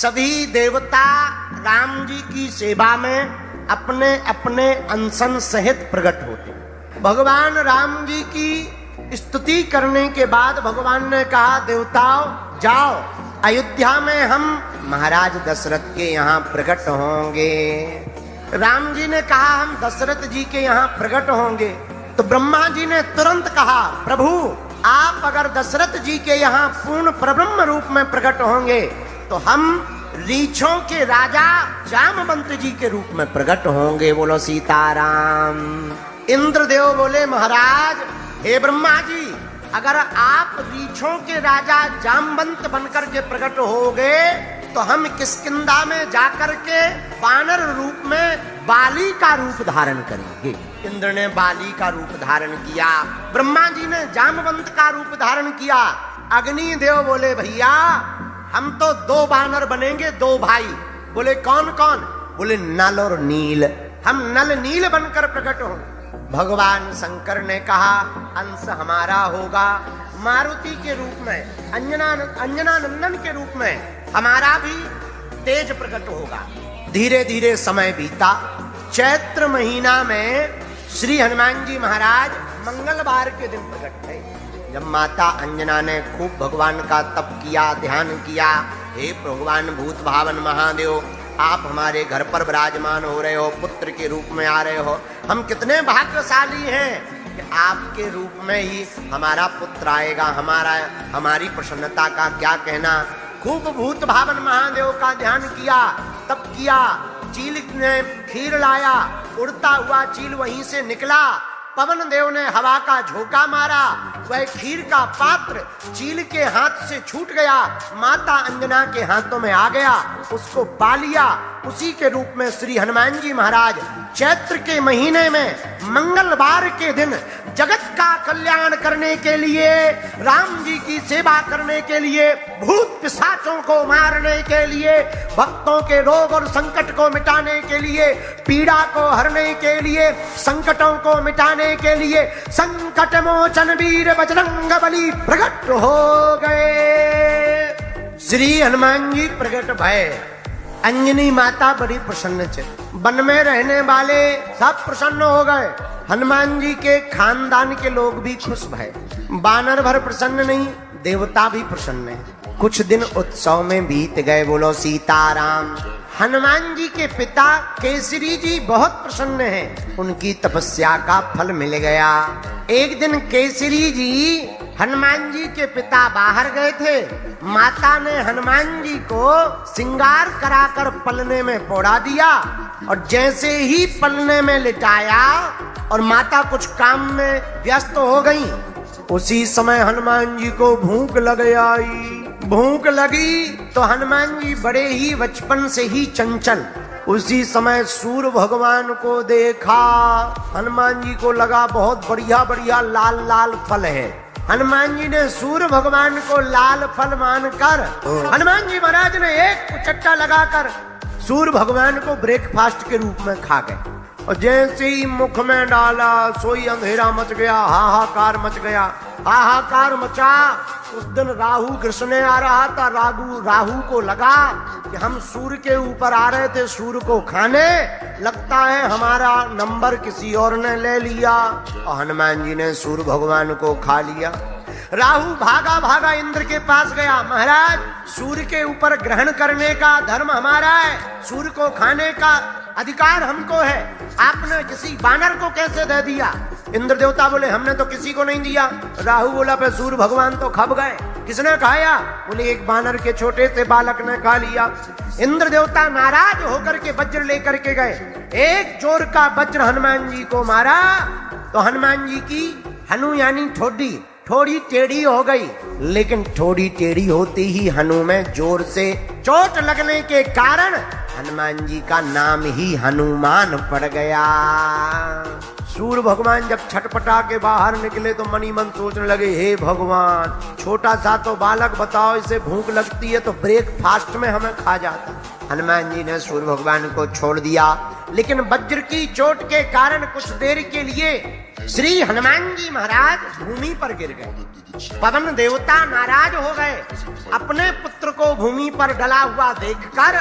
सभी देवता राम जी की सेवा में अपने अपने अनशन सहित प्रकट होते। भगवान राम जी की स्तुति करने के बाद भगवान ने कहा, देवताओं जाओ, अयोध्या में हम महाराज दशरथ के यहाँ प्रकट होंगे। राम जी ने कहा हम दशरथ जी के यहाँ प्रकट होंगे। तो ब्रह्मा जी ने तुरंत कहा, प्रभु आप अगर दशरथ जी के यहाँ पूर्ण परब्रह्म रूप में प्रकट होंगे तो हम रीछों के राजा जामवंत जी के रूप में प्रकट होंगे। बोलो सीताराम। इंद्रदेव बोले, महाराज हे ब्रह्मा जी, अगर आप रीछों के राजा जामवंत बनकर के प्रकट होगे तो हम किष्किंधा में जाकर के वानर रूप में बाली का रूप धारण करेंगे। इंद्र ने बाली का रूप धारण किया, ब्रह्मा जी ने जामवंत का रूप धारण किया। अग्नि देव बोले, भैया हम तो दो वानर बनेंगे, दो भाई। बोले कौन कौन? बोले नल और नील। हम नल नील बनकर प्रकट हो। भगवान शंकर ने कहा अंश हमारा होगा, मारुति के रूप में, अंजना नंदन के रूप में हमारा भी तेज प्रकट होगा। धीरे धीरे समय बीता। चैत्र महीना में श्री हनुमान जी महाराज मंगलवार के दिन प्रकट थे। जब माता अंजना ने खूब भगवान का तप किया, ध्यान किया, हे भगवान भूत भावन महादेव, आप हमारे घर पर विराजमान हो रहे हो, पुत्र के रूप में आ रहे हो, हम कितने भाग्यशाली हैं कि आपके रूप में ही हमारा पुत्र आएगा। हमारी प्रसन्नता का क्या कहना। खूब भूत भावन महादेव का ध्यान किया, तप किया। चील ने खीर लाया, उड़ता हुआ चील वहीं से निकला। पवन देव ने हवा का झोंका मारा, वह खीर का पात्र चील के हाथ से छूट गया, माता अंजना के हाथों में आ गया, उसको पा लिया। उसी के रूप में श्री हनुमान जी महाराज चैत्र के महीने में मंगलवार के दिन जगत का कल्याण करने के लिए, राम जी की सेवा करने के लिए, भूत पिशाचों को मारने के लिए, भक्तों के रोग और संकट को मिटाने के लिए, पीड़ा को हरने के लिए, संकटों को मिटाने के लिए संकट मोचन वीर बजरंग बली प्रकट हो गए। श्री हनुमान जी प्रकट भय। अंजनी माता बड़ी प्रसन्न थे। वन में रहने वाले सब प्रसन्न हो गए। हनुमान जी के खानदान के लोग भी खुश भय। बानर भर प्रसन्न नहीं, देवता भी प्रसन्न है। कुछ दिन उत्सव में बीत गए। बोलो सीताराम। हनुमान जी के पिता केसरी जी बहुत प्रसन्न हैं। उनकी तपस्या का फल मिल गया। एक दिन केसरी जी हनुमान जी के पिता बाहर गए थे। माता ने हनुमान जी को श्रृंगार कराकर पलने में पौड़ा दिया और जैसे ही पलने में लिटाया और माता कुछ काम में व्यस्त हो गई, उसी समय हनुमान जी को भूख लग आई। भूख लगी तो हनुमान जी बड़े ही बचपन से ही चंचल। उसी समय सूर्य भगवान को देखा। हनुमान जी को लगा बहुत बढ़िया बढ़िया लाल लाल फल है। हनुमान जी ने सूर्य भगवान को लाल फल मानकर हनुमान जी महाराज ने एक उचट्टा लगाकर सूर्य भगवान को ब्रेकफास्ट के रूप में खा गए। और जैसे ही मुख में डाला सोई अंधेरा मच गया, हाहाकार मच गया। हाहाकार मचा। उस दिन राहु कृष्ण आ रहा था। राहु को लगा कि हम सूर्य के ऊपर आ रहे थे सूर्य को खाने, लगता है हमारा नंबर किसी और ने ले लिया और हनुमान जी ने सूर्य भगवान को खा लिया। राहु भागा भागा इंद्र के पास गया। महाराज, सूर्य के ऊपर ग्रहण करने का धर्म हमारा है, सूर्य को खाने का अधिकार हमको है, आपने किसी बानर को कैसे दे दिया? इंद्र देवता बोले हमने तो किसी को नहीं दिया। राहु बोला पे सूर्य भगवान तो खप गए। किसने खाया? बोले एक बानर के छोटे से बालक ने खा लिया। इंद्र देवता नाराज होकर के वज्र लेकर के गए। एक चोर का वज्र हनुमान जी को मारा तो हनुमान जी की हनु यानी ठोडी थोड़ी टेढ़ी हो गई। लेकिन थोड़ी टेढ़ी होती ही हनु में जोर से चोट लगने के कारण हनुमान जी का नाम ही हनुमान पड़ गया। सूर्य भगवान जब छटपटा के बाहर निकले तो मनी मन सोचने लगे, हे भगवान, छोटा सा तो बालक, बताओ इसे भूख लगती है तो ब्रेकफास्ट में हमें खा जाता। हनुमान जी ने सूर्य भगवान को छोड़ दिया। लेकिन वज्र की चोट के कारण कुछ देर के लिए श्री हनुमान जी महाराज भूमि पर गिर गए। पवन देवता नाराज हो गए। अपने पुत्र को भूमि पर डला हुआ देखकर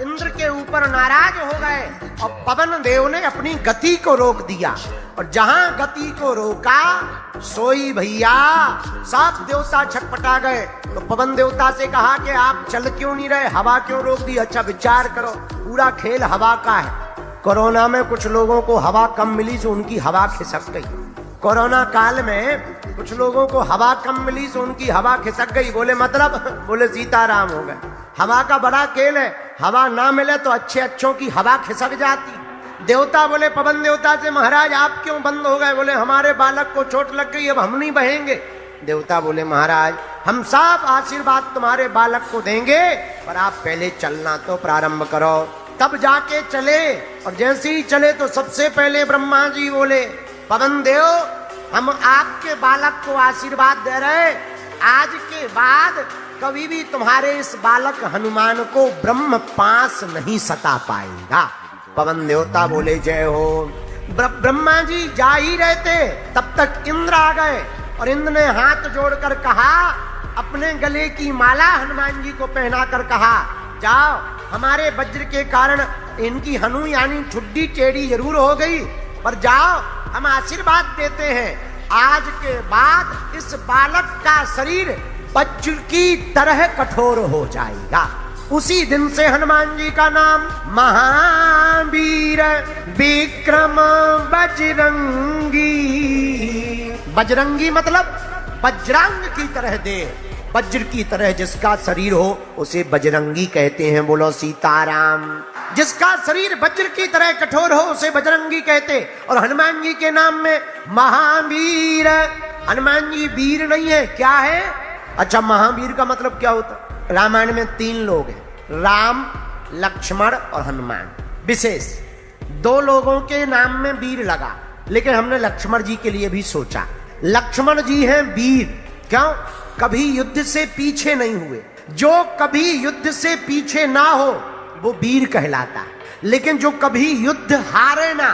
इंद्र के ऊपर नाराज हो गए और पवन देव ने अपनी गति को रोक दिया। और जहां गति को रोका सोई भैया सब देवता छटपटा गए। तो पवन देवता से कहा कि आप चल क्यों नहीं रहे, हवा क्यों रोक दी? अच्छा विचार करो, पूरा खेल हवा का है। कोरोना में कुछ लोगों को हवा कम मिली तो उनकी हवा खिसक गई। कोरोना काल में कुछ लोगों को हवा कम मिली तो उनकी हवा खिसक गई। बोले मतलब? बोले सीताराम हो गए। हवा का बड़ा खेल है, हवा ना मिले तो अच्छे अच्छों की हवा खिसक जाती। देवता बोले पवन देवता से, महाराज आप क्यों बंद हो गए? बोले हमारे बालक को चोट लग गई, अब हम नहीं बहेंगे। देवता बोले महाराज हम सब आशीर्वाद तुम्हारे बालक को देंगे, पर आप पहले चलना तो प्रारंभ करो। तब जाके चले, और जैसे ही चले तो सबसे पहले ब्रह्मा जी बोले पवन देव हम आपके बालक को आशीर्वाद दे रहे, आज के बाद कभी भी तुम्हारे इस बालक हनुमान को ब्रह्म पास नहीं सता पाएगा। पवन देवता बोले जय हो। ब्रह्मा जी जा ही रहे थे तब तक इंद्र आ गए और इंद्र ने हाथ जोड़कर कहा, अपने गले की माला हनुमान जी को पहनाकर कहा, जाओ हमारे वज्र के कारण इनकी हनु यानी ठुड्डी टेढ़ी जरूर हो गई, पर जाओ हम आशीर्वाद देते हैं, आज के बाद इस बालक का शरीर वज्र की तरह कठोर हो जाएगा। उसी दिन से हनुमान जी का नाम महावीर विक्रम बजरंगी। बजरंगी मतलब वज्रांग की तरह देह, वज्र की तरह जिसका शरीर हो उसे बजरंगी कहते हैं। बोलो सीताराम। जिसका शरीर वज्र की तरह कठोर हो उसे बजरंगी कहते। और हनुमान जी के नाम में महावीर, हनुमान जी वीर नहीं है, क्या है? अच्छा महावीर का मतलब क्या होता? रामायण में 3 लोग हैं, राम लक्ष्मण और हनुमान। विशेष 2 लोगों के नाम में वीर लगा, लेकिन हमने लक्ष्मण जी के लिए भी सोचा। लक्ष्मण जी हैं वीर, क्यों? कभी युद्ध से पीछे नहीं हुए। जो कभी युद्ध से पीछे ना हो वो वीर कहलाता है, लेकिन जो कभी युद्ध हारे ना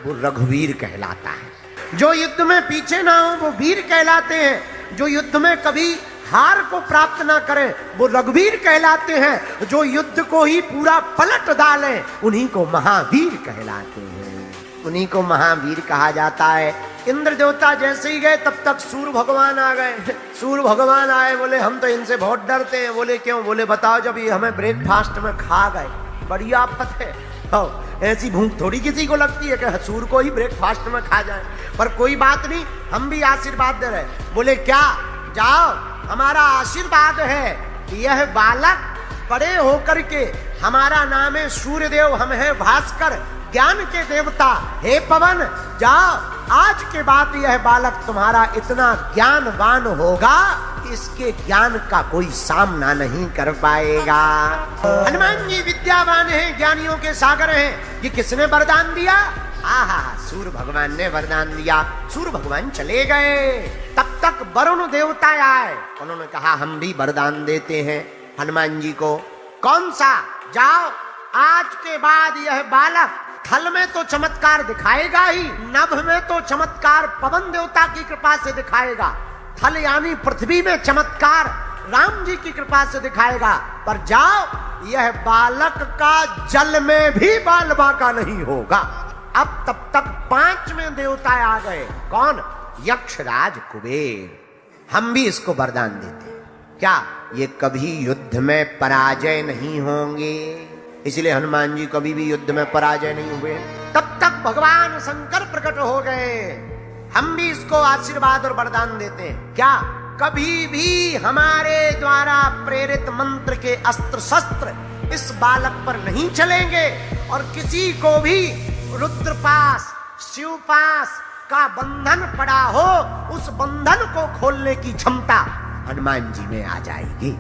वो रघुवीर कहलाता है। जो युद्ध में पीछे ना हो वो वीर कहलाते हैं, जो युद्ध में कभी हार को प्राप्त ना करें वो रघुवीर कहलाते हैं, जो युद्ध को ही पूरा पलट डालें उन्हीं को महावीर कहलाते हैं, उन्हीं को महावीर कहा जाता है। इंद्र देवता जैसे ही गए तब तक सूर्य भगवान आ गए। सूर्य भगवान आए, बोले हम तो इनसे बहुत डरते हैं। बोले क्यों? बोले बताओ, जब ये हमें ब्रेकफास्ट में खा गए, बड़ी आफत है। ऐसी भूख थोड़ी किसी को लगती है कि सूर्य को ही ब्रेकफास्ट में खा जाए, पर कोई बात नहीं, हम भी आशीर्वाद दे रहे। बोले क्या? जाओ हमारा आशीर्वाद है कि यह बालक बड़े होकर के, हमारा नाम है सूर्यदेव, हम है भास्कर, ज्ञान के देवता, हे पवन जाओ, आज के बाद यह बालक तुम्हारा इतना ज्ञानवान होगा कि इसके ज्ञान का कोई सामना नहीं कर पाएगा। हनुमान जी विद्यावान हैं, ज्ञानियों के सागर हैं। ये किसने वरदान दिया? आहा, सूर्य भगवान ने वरदान दिया। सूर्य भगवान चले गए, तब तक वरुण देवता आए, उन्होंने कहा हम भी वरदान देते हैं हनुमान जी को। कौन सा? जाओ आज के बाद यह बालक थल में तो चमत्कार दिखाएगा ही, नभ में तो चमत्कार पवन देवता की कृपा से दिखाएगा, थल यानी पृथ्वी में चमत्कार राम जी की कृपा से दिखाएगा, पर जाओ यह बालक का जल में भी बाल बांका नहीं होगा। अब तब तक 5वें देवता आ गए। कौन? यक्षराज कुबेर। हम भी इसको वरदान देते हैं, क्या ये कभी युद्ध में पराजय नहीं होंगे, इसलिए हनुमान जी कभी भी युद्ध में पराजय नहीं हुए। तब तक भगवान शंकर प्रकट हो गए। हम भी इसको आशीर्वाद और वरदान देते हैं, क्या कभी भी हमारे द्वारा प्रेरित मंत्र के अस्त्र शस्त्र इस बालक पर नहीं चलेंगे, और किसी को भी रुद्रपास शिवपास का बंधन पड़ा हो उस बंधन को खोलने की क्षमता हनुमान जी में आ जाएगी।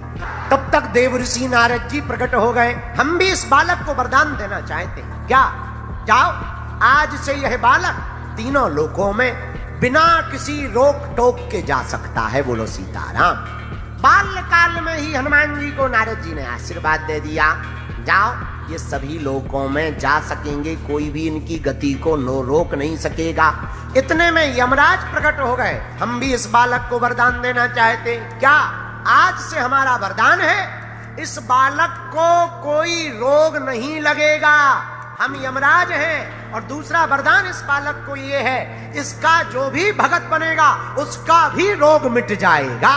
तब तक देव ऋषि नारद जी प्रकट हो गए। हम भी इस बालक को वरदान देना चाहते हैं, क्या जाओ आज से यह बालक तीनों लोकों में बिना किसी रोक टोक के जा सकता है। बोलो सीताराम। बाल्यकाल में ही हनुमान जी को नारद जी ने आशीर्वाद दे दिया, जाओ ये सभी लोकों में जा सकेंगे, कोई भी इनकी गति को रोक नहीं सकेगा। इतने में यमराज प्रकट हो गए। हम भी इस बालक को वरदान देना चाहते, क्या आज से हमारा वरदान है, इस बालक को कोई रोग नहीं लगेगा। हम यमराज हैं। और दूसरा वरदान इस बालक को ये है, इसका जो भी भगत बनेगा उसका भी रोग मिट जाएगा।